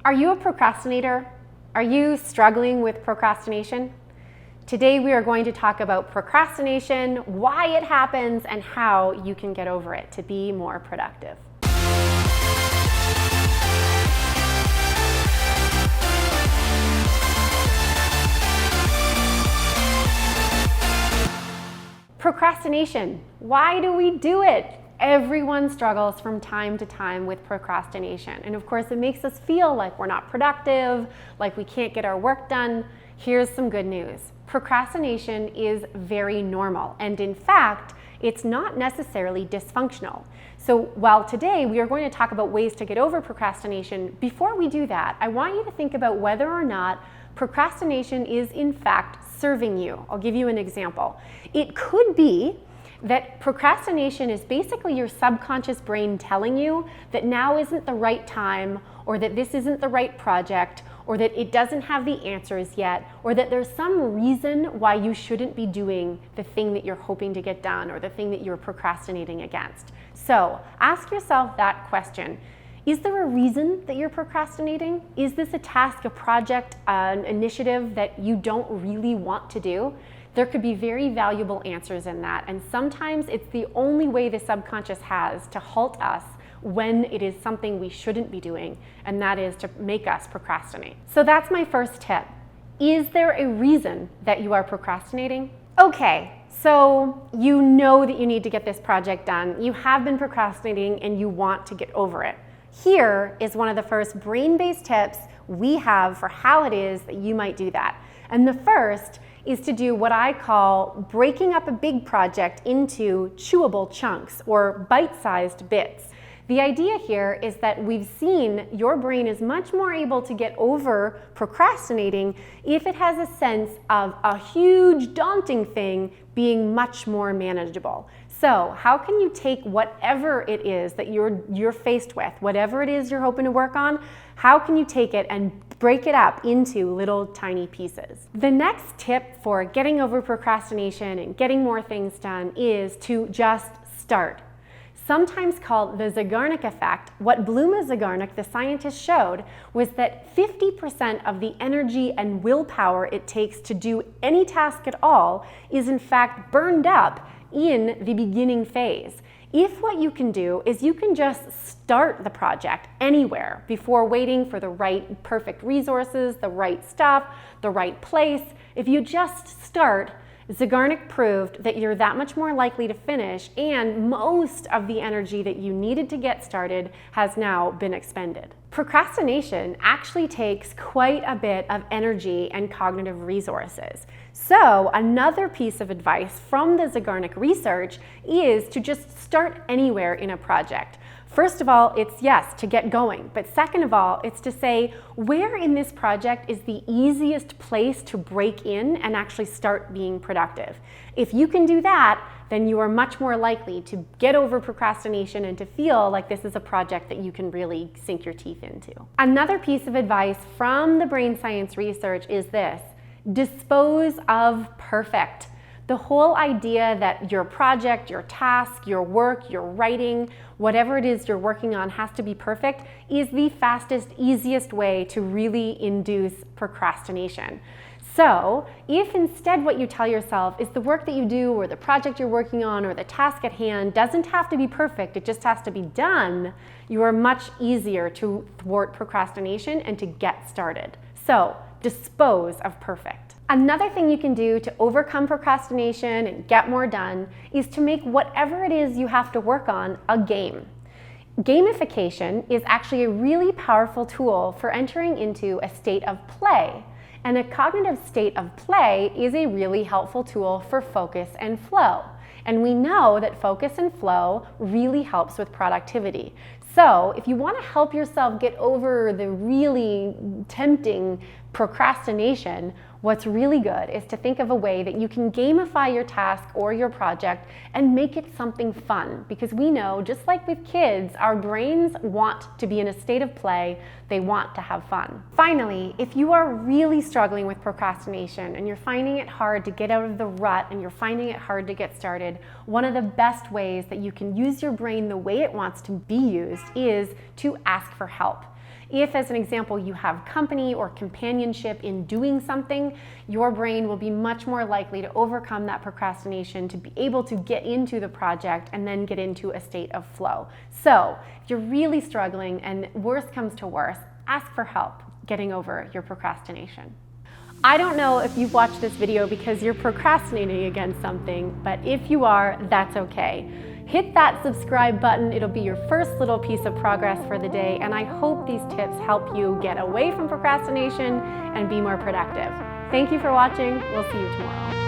Are you a procrastinator? Are you struggling with procrastination? Today we are going to talk about procrastination, why it happens, and how you can get over it to be more productive. Procrastination. Why do we do it? Everyone struggles from time to time with procrastination. And of course, it makes us feel like we're not productive, like we can't get our work done. Here's some good news. Procrastination is very normal. And in fact, it's not necessarily dysfunctional. So while today we are going to talk about ways to get over procrastination, before we do that, I want you to think about whether or not procrastination is in fact serving you. I'll give you an example. It could be that procrastination is basically your subconscious brain telling you that now isn't the right time, or that this isn't the right project, or that it doesn't have the answers yet, or that there's some reason why you shouldn't be doing the thing that you're hoping to get done or the thing that you're procrastinating against. So ask yourself that question. Is there a reason that you're procrastinating? Is this a task, a project, an initiative that you don't really want to do? There could be very valuable answers in that, and sometimes it's the only way the subconscious has to halt us when it is something we shouldn't be doing, and that is to make us procrastinate. So that's my first tip. Is there a reason that you are procrastinating? Okay, so you know that you need to get this project done. You have been procrastinating and you want to get over it. Here is one of the first brain-based tips we have for how it is that you might do that. And the first is to do what I call breaking up a big project into chewable chunks or bite-sized bits. The idea here is that we've seen your brain is much more able to get over procrastinating if it has a sense of a huge daunting thing being much more manageable. So how can you take whatever it is that you're faced with, whatever it is you're hoping to work on, how can you take it and break it up into little tiny pieces? The next tip for getting over procrastination and getting more things done is to just start. Sometimes called the Zeigarnik effect, what Bluma Zeigarnik, the scientist, showed was that 50% of the energy and willpower it takes to do any task at all is in fact burned up in the beginning phase. If what you can do is you can just start the project anywhere before waiting for the right perfect resources, the right stuff, the right place, if you just start, Zeigarnik proved that you're that much more likely to finish, and most of the energy that you needed to get started has now been expended. Procrastination actually takes quite a bit of energy and cognitive resources. So another piece of advice from the Zeigarnik research is to just start anywhere in a project. First of all, it's yes, to get going. But second of all, it's to say, where in this project is the easiest place to break in and actually start being productive? If you can do that, then you are much more likely to get over procrastination and to feel like this is a project that you can really sink your teeth into. Another piece of advice from the brain science research is this: dispose of perfect. The whole idea that your project, your task, your work, your writing, whatever it is you're working on has to be perfect is the fastest, easiest way to really induce procrastination. So if instead what you tell yourself is the work that you do or the project you're working on or the task at hand doesn't have to be perfect, it just has to be done, you are much easier to thwart procrastination and to get started. So dispose of perfect. Another thing you can do to overcome procrastination and get more done is to make whatever it is you have to work on a game. Gamification is actually a really powerful tool for entering into a state of play. And a cognitive state of play is a really helpful tool for focus and flow. And we know that focus and flow really helps with productivity. So if you want to help yourself get over the really tempting procrastination, what's really good is to think of a way that you can gamify your task or your project and make it something fun. Because we know, just like with kids, our brains want to be in a state of play. They want to have fun. Finally, if you are really struggling with procrastination and you're finding it hard to get out of the rut and you're finding it hard to get started, one of the best ways that you can use your brain the way it wants to be used is to ask for help. If, as an example, you have company or companionship in doing something, your brain will be much more likely to overcome that procrastination, to be able to get into the project and then get into a state of flow. So if you're really struggling and worse comes to worse, ask for help getting over your procrastination. I don't know if you've watched this video because you're procrastinating against something, but if you are, that's okay. Hit that subscribe button. It'll be your first little piece of progress for the day, and I hope these tips help you get away from procrastination and be more productive. Thank you for watching. We'll see you tomorrow.